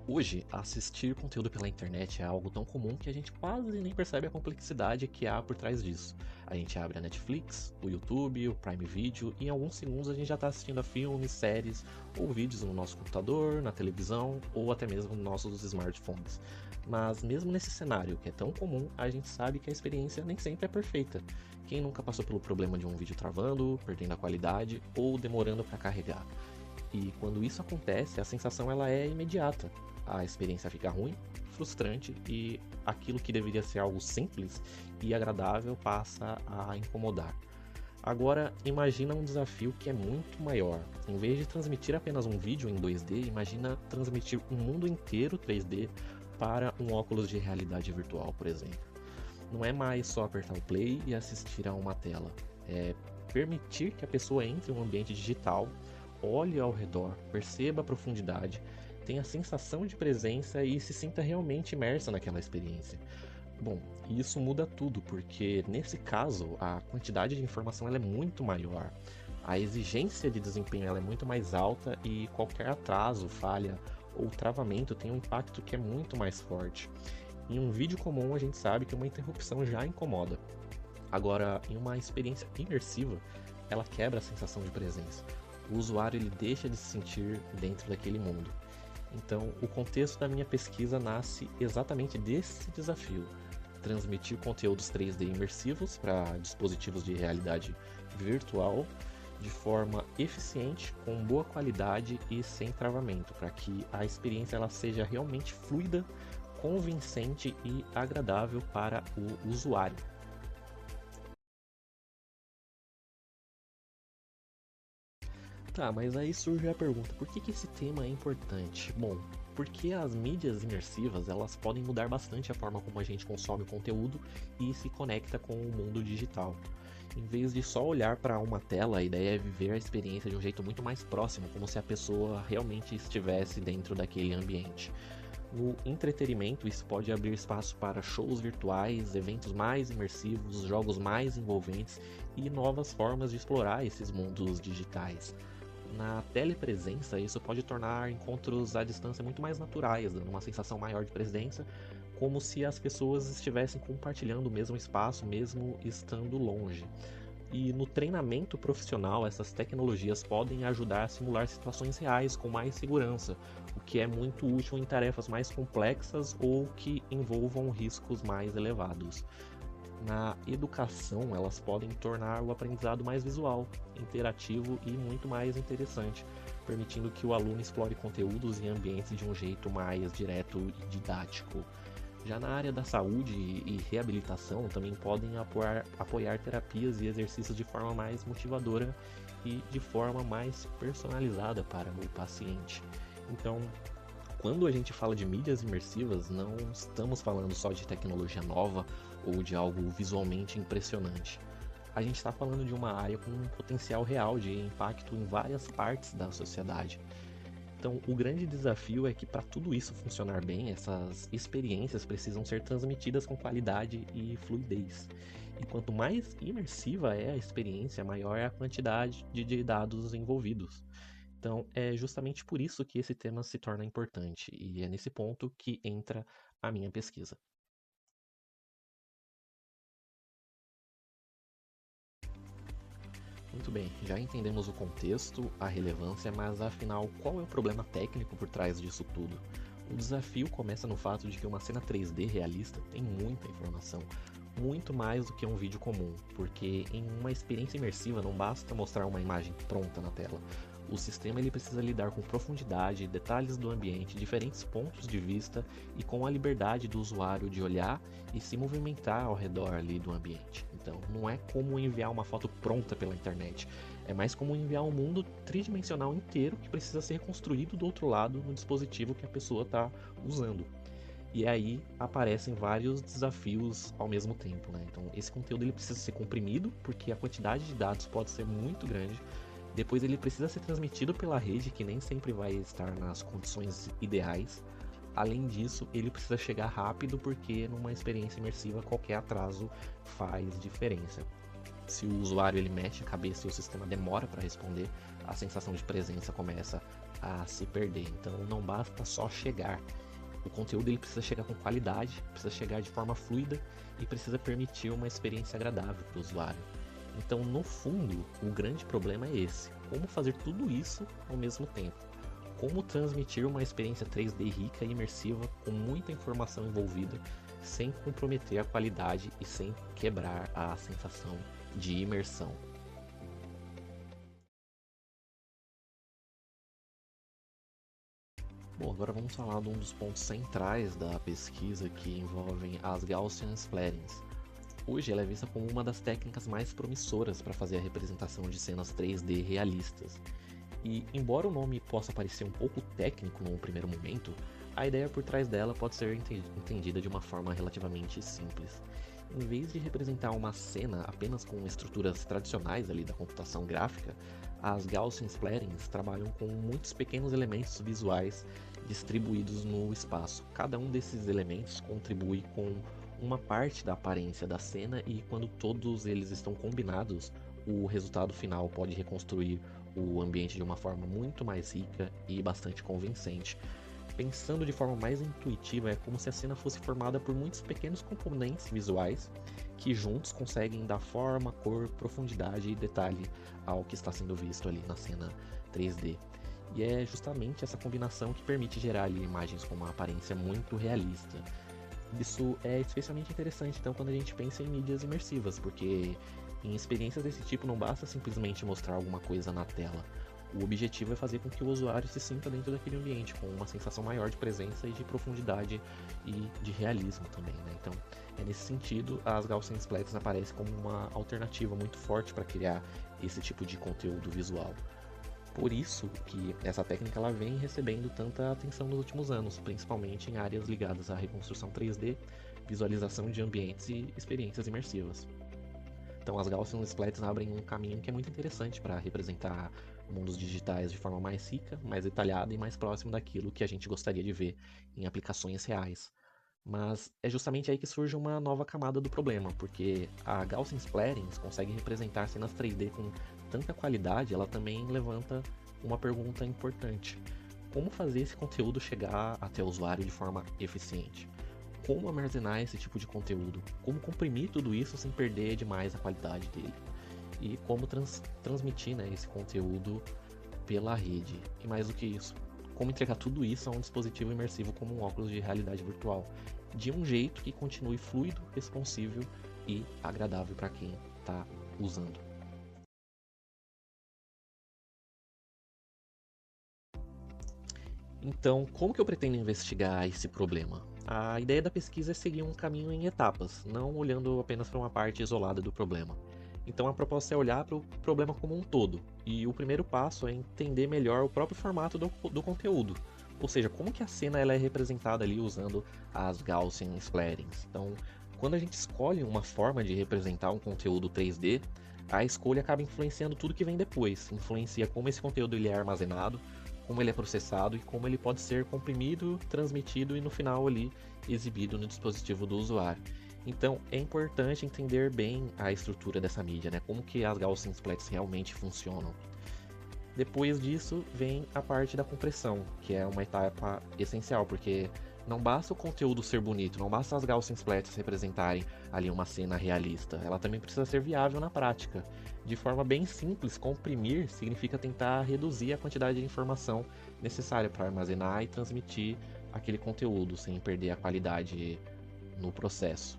Hoje, assistir conteúdo pela internet é algo tão comum que a gente quase nem percebe a complexidade que há por trás disso. A gente abre a Netflix, o YouTube, o Prime Video e em alguns segundos a gente já está assistindo a filmes, séries ou vídeos no nosso computador, na televisão ou até mesmo nos nossos smartphones. Mas mesmo nesse cenário que é tão comum, a gente sabe que a experiência nem sempre é perfeita. Quem nunca passou pelo problema de um vídeo travando, perdendo a qualidade ou demorando para carregar? E quando isso acontece, a sensação ela é imediata. A experiência fica ruim, frustrante e aquilo que deveria ser algo simples e agradável passa a incomodar. Agora, imagina um desafio que é muito maior. Em vez de transmitir apenas um vídeo em 2D, imagina transmitir um mundo inteiro 3D para um óculos de realidade virtual, por exemplo. Não é mais só apertar o play e assistir a uma tela. É permitir que a pessoa entre em um ambiente digital, olhe ao redor, perceba a profundidade, tenha a sensação de presença e se sinta realmente imersa naquela experiência. Bom, isso muda tudo, porque nesse caso a quantidade de informação ela é muito maior, a exigência de desempenho ela é muito mais alta e qualquer atraso, falha ou travamento tem um impacto que é muito mais forte. Em um vídeo comum a gente sabe que uma interrupção já incomoda. Agora, em uma experiência imersiva, ela quebra a sensação de presença. O usuário ele deixa de se sentir dentro daquele mundo. Então, o contexto da minha pesquisa nasce exatamente desse desafio: transmitir conteúdos 3D imersivos para dispositivos de realidade virtual de forma eficiente, com boa qualidade e sem travamento, para que a experiência ela seja realmente fluida, convincente e agradável para o usuário. Tá, mas aí surge a pergunta, por que esse tema é importante? Bom, porque as mídias imersivas, elas podem mudar bastante a forma como a gente consome o conteúdo e se conecta com o mundo digital. Em vez de só olhar para uma tela, a ideia é viver a experiência de um jeito muito mais próximo, como se a pessoa realmente estivesse dentro daquele ambiente. No entretenimento, isso pode abrir espaço para shows virtuais, eventos mais imersivos, jogos mais envolventes e novas formas de explorar esses mundos digitais. Na telepresença, isso pode tornar encontros à distância muito mais naturais, dando uma sensação maior de presença, como se as pessoas estivessem compartilhando o mesmo espaço, mesmo estando longe. E no treinamento profissional, essas tecnologias podem ajudar a simular situações reais com mais segurança, o que é muito útil em tarefas mais complexas ou que envolvam riscos mais elevados. Na educação, elas podem tornar o aprendizado mais visual, interativo e muito mais interessante, permitindo que o aluno explore conteúdos e ambientes de um jeito mais direto e didático. Já na área da saúde e reabilitação, também podem apoiar terapias e exercícios de forma mais motivadora e de forma mais personalizada para o paciente. Então, quando a gente fala de mídias imersivas, não estamos falando só de tecnologia nova ou de algo visualmente impressionante. A gente está falando de uma área com um potencial real de impacto em várias partes da sociedade. Então, o grande desafio é que para tudo isso funcionar bem, essas experiências precisam ser transmitidas com qualidade e fluidez. E quanto mais imersiva é a experiência, maior é a quantidade de dados envolvidos. Então, é justamente por isso que esse tema se torna importante, e é nesse ponto que entra a minha pesquisa. Muito bem, já entendemos o contexto, a relevância, mas afinal, qual é o problema técnico por trás disso tudo? O desafio começa no fato de que uma cena 3D realista tem muita informação, muito mais do que um vídeo comum, porque em uma experiência imersiva não basta mostrar uma imagem pronta na tela. O sistema ele precisa lidar com profundidade, detalhes do ambiente, diferentes pontos de vista e com a liberdade do usuário de olhar e se movimentar ao redor ali do ambiente. Então, não é como enviar uma foto pronta pela internet, é mais como enviar um mundo tridimensional inteiro que precisa ser construído do outro lado no dispositivo que a pessoa está usando. E aí aparecem vários desafios ao mesmo tempo, né? Então, esse conteúdo ele precisa ser comprimido, porque a quantidade de dados pode ser muito grande. Depois ele precisa ser transmitido pela rede, que nem sempre vai estar nas condições ideais. Além disso, ele precisa chegar rápido, porque numa experiência imersiva qualquer atraso faz diferença. Se o usuário ele mexe a cabeça e o sistema demora para responder, a sensação de presença começa a se perder. Então não basta só chegar. O conteúdo ele precisa chegar com qualidade, precisa chegar de forma fluida e precisa permitir uma experiência agradável para o usuário. Então, no fundo, o grande problema é esse: como fazer tudo isso ao mesmo tempo. Como transmitir uma experiência 3D rica e imersiva com muita informação envolvida, sem comprometer a qualidade e sem quebrar a sensação de imersão. Bom, agora vamos falar de um dos pontos centrais da pesquisa que envolvem as Gaussian Splatterings. Hoje ela é vista como uma das técnicas mais promissoras para fazer a representação de cenas 3D realistas. E, embora o nome possa parecer um pouco técnico num primeiro momento, a ideia por trás dela pode ser entendida de uma forma relativamente simples. Em vez de representar uma cena apenas com estruturas tradicionais ali da computação gráfica, as Gaussian Splatterings trabalham com muitos pequenos elementos visuais distribuídos no espaço. Cada um desses elementos contribui com uma parte da aparência da cena e quando todos eles estão combinados, o resultado final pode reconstruir o ambiente de uma forma muito mais rica e bastante convincente. Pensando de forma mais intuitiva, é como se a cena fosse formada por muitos pequenos componentes visuais que juntos conseguem dar forma, cor, profundidade e detalhe ao que está sendo visto ali na cena 3D. E é justamente essa combinação que permite gerar ali imagens com uma aparência muito realista. Isso é especialmente interessante então quando a gente pensa em mídias imersivas, porque em experiências desse tipo não basta simplesmente mostrar alguma coisa na tela. O objetivo é fazer com que o usuário se sinta dentro daquele ambiente, com uma sensação maior de presença e de profundidade e de realismo também, né? Então, é nesse sentido, as Gaussian Splatterings aparecem como uma alternativa muito forte para criar esse tipo de conteúdo visual. Por isso que essa técnica ela vem recebendo tanta atenção nos últimos anos, principalmente em áreas ligadas à reconstrução 3D, visualização de ambientes e experiências imersivas. Então as Gaussian Splatterings abrem um caminho que é muito interessante para representar mundos digitais de forma mais rica, mais detalhada e mais próximo daquilo que a gente gostaria de ver em aplicações reais. Mas é justamente aí que surge uma nova camada do problema, porque a Gaussian Splatterings consegue representar cenas 3D com tanta qualidade, ela também levanta uma pergunta importante: como fazer esse conteúdo chegar até o usuário de forma eficiente? Como armazenar esse tipo de conteúdo? Como comprimir tudo isso sem perder demais a qualidade dele? E como transmitir, né, esse conteúdo pela rede? E mais do que isso, como entregar tudo isso a um dispositivo imersivo como um óculos de realidade virtual, de um jeito que continue fluido, responsível e agradável para quem está usando. Então, como que eu pretendo investigar esse problema? A ideia da pesquisa é seguir um caminho em etapas, não olhando apenas para uma parte isolada do problema. Então a proposta é olhar para o problema como um todo, e o primeiro passo é entender melhor o próprio formato do conteúdo, ou seja, como que a cena ela é representada ali usando as Gaussian Splatterings. Então, quando a gente escolhe uma forma de representar um conteúdo 3D, a escolha acaba influenciando tudo que vem depois, influencia como esse conteúdo ele é armazenado, como ele é processado e como ele pode ser comprimido, transmitido e no final ali exibido no dispositivo do usuário. Então é importante entender bem a estrutura dessa mídia, né? Como que as Gaussian Splatterings realmente funcionam. Depois disso vem a parte da compressão, que é uma etapa essencial, porque não basta o conteúdo ser bonito, não basta as Gaussian Splatterings representarem ali uma cena realista, ela também precisa ser viável na prática. De forma bem simples, comprimir significa tentar reduzir a quantidade de informação necessária para armazenar e transmitir aquele conteúdo, sem perder a qualidade no processo.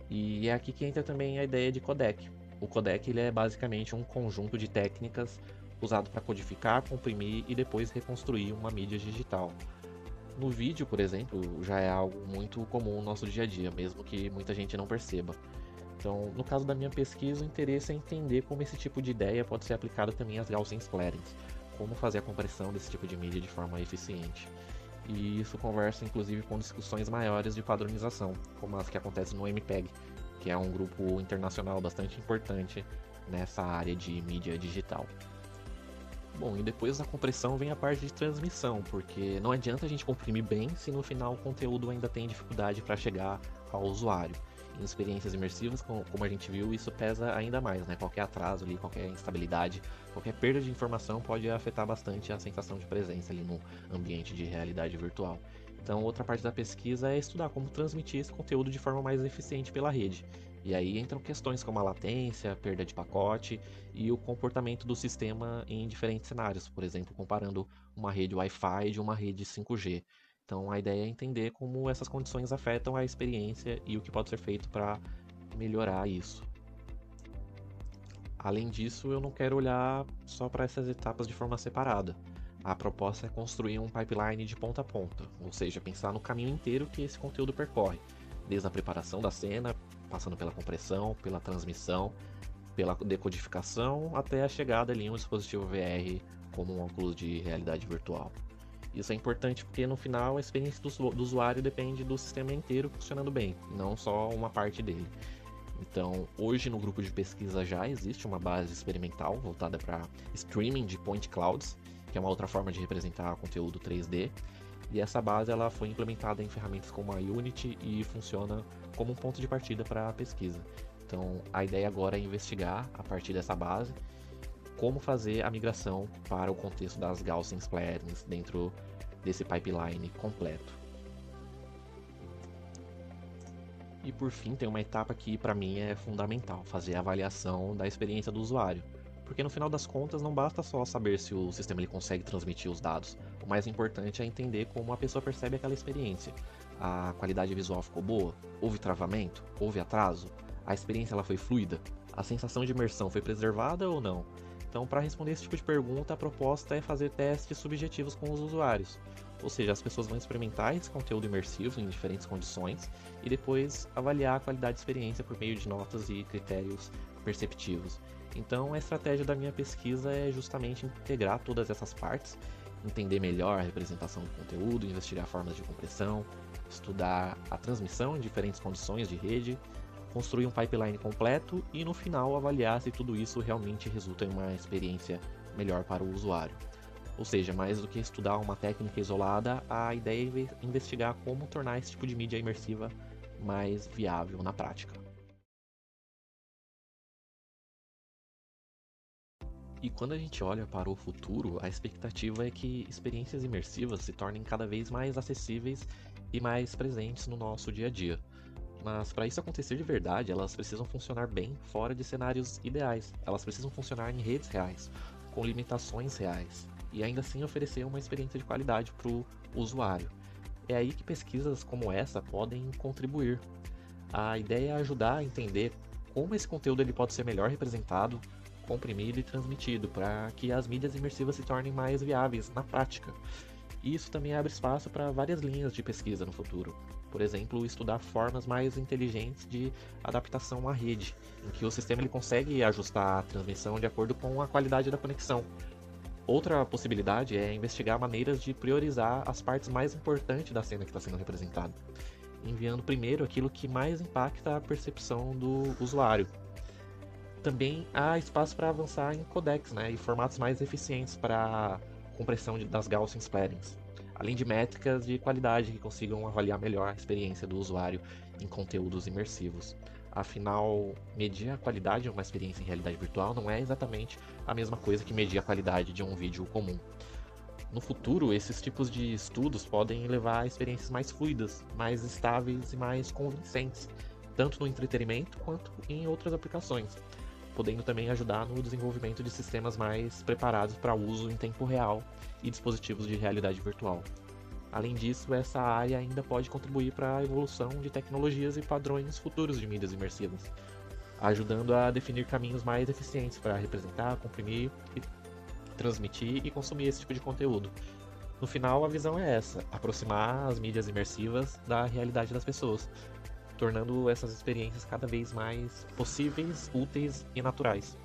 E é aqui que entra também a ideia de codec. O codec ele é basicamente um conjunto de técnicas usado para codificar, comprimir e depois reconstruir uma mídia digital. No vídeo, por exemplo, já é algo muito comum no nosso dia a dia, mesmo que muita gente não perceba. Então, no caso da minha pesquisa, o interesse é entender como esse tipo de ideia pode ser aplicado também às Gaussian Splatterings, como fazer a compressão desse tipo de mídia de forma eficiente. E isso conversa inclusive com discussões maiores de padronização, como as que acontecem no MPEG, que é um grupo internacional bastante importante nessa área de mídia digital. Bom, e depois da compressão vem a parte de transmissão, porque não adianta a gente comprimir bem se no final o conteúdo ainda tem dificuldade para chegar ao usuário. Em experiências imersivas, como a gente viu, isso pesa ainda mais, né? Qualquer atraso ali, qualquer instabilidade, qualquer perda de informação pode afetar bastante a sensação de presença ali no ambiente de realidade virtual. Então, outra parte da pesquisa é estudar como transmitir esse conteúdo de forma mais eficiente pela rede. E aí entram questões como a latência, perda de pacote e o comportamento do sistema em diferentes cenários, por exemplo, comparando uma rede Wi-Fi de uma rede 5G. Então, a ideia é entender como essas condições afetam a experiência e o que pode ser feito para melhorar isso. Além disso, eu não quero olhar só para essas etapas de forma separada. A proposta é construir um pipeline de ponta a ponta, ou seja, pensar no caminho inteiro que esse conteúdo percorre, desde a preparação da cena, passando pela compressão, pela transmissão, pela decodificação, até a chegada ali em um dispositivo VR como um óculos de realidade virtual. Isso é importante porque no final a experiência do usuário depende do sistema inteiro funcionando bem, não só uma parte dele. Então, hoje no grupo de pesquisa já existe uma base experimental voltada para streaming de point clouds, que é uma outra forma de representar conteúdo 3D. E essa base ela foi implementada em ferramentas como a Unity e funciona como um ponto de partida para a pesquisa. Então, a ideia agora é investigar, a partir dessa base, como fazer a migração para o contexto das Gaussian splatterings dentro desse pipeline completo. E por fim, tem uma etapa que para mim é fundamental, fazer a avaliação da experiência do usuário. Porque no final das contas não basta só saber se o sistema ele consegue transmitir os dados. O mais importante é entender como a pessoa percebe aquela experiência. A qualidade visual ficou boa? Houve travamento? Houve atraso? A experiência ela foi fluida? A sensação de imersão foi preservada ou não? Então, para responder esse tipo de pergunta, a proposta é fazer testes subjetivos com os usuários. Ou seja, as pessoas vão experimentar esse conteúdo imersivo em diferentes condições e depois avaliar a qualidade de experiência por meio de notas e critérios perceptivos. Então, a estratégia da minha pesquisa é justamente integrar todas essas partes, entender melhor a representação do conteúdo, investigar formas de compressão, estudar a transmissão em diferentes condições de rede, construir um pipeline completo e no final avaliar se tudo isso realmente resulta em uma experiência melhor para o usuário. Ou seja, mais do que estudar uma técnica isolada, a ideia é investigar como tornar esse tipo de mídia imersiva mais viável na prática. E quando a gente olha para o futuro, a expectativa é que experiências imersivas se tornem cada vez mais acessíveis e mais presentes no nosso dia a dia. Mas para isso acontecer de verdade, elas precisam funcionar bem fora de cenários ideais. Elas precisam funcionar em redes reais, com limitações reais, e ainda assim oferecer uma experiência de qualidade para o usuário. É aí que pesquisas como essa podem contribuir. A ideia é ajudar a entender como esse conteúdo ele pode ser melhor representado, comprimido e transmitido, para que as mídias imersivas se tornem mais viáveis na prática. E isso também abre espaço para várias linhas de pesquisa no futuro. Por exemplo, estudar formas mais inteligentes de adaptação à rede, em que o sistema ele consegue ajustar a transmissão de acordo com a qualidade da conexão. Outra possibilidade é investigar maneiras de priorizar as partes mais importantes da cena que está sendo representada, enviando primeiro aquilo que mais impacta a percepção do usuário. Também há espaço para avançar em codecs, e formatos mais eficientes para compressão das Gaussian splatterings, além de métricas de qualidade que consigam avaliar melhor a experiência do usuário em conteúdos imersivos. Afinal, medir a qualidade de uma experiência em realidade virtual não é exatamente a mesma coisa que medir a qualidade de um vídeo comum. No futuro, esses tipos de estudos podem levar a experiências mais fluidas, mais estáveis e mais convincentes, tanto no entretenimento quanto em outras aplicações, podendo também ajudar no desenvolvimento de sistemas mais preparados para uso em tempo real e dispositivos de realidade virtual. Além disso, essa área ainda pode contribuir para a evolução de tecnologias e padrões futuros de mídias imersivas, ajudando a definir caminhos mais eficientes para representar, comprimir, transmitir e consumir esse tipo de conteúdo. No final, a visão é essa: aproximar as mídias imersivas da realidade das pessoas, tornando essas experiências cada vez mais possíveis, úteis e naturais.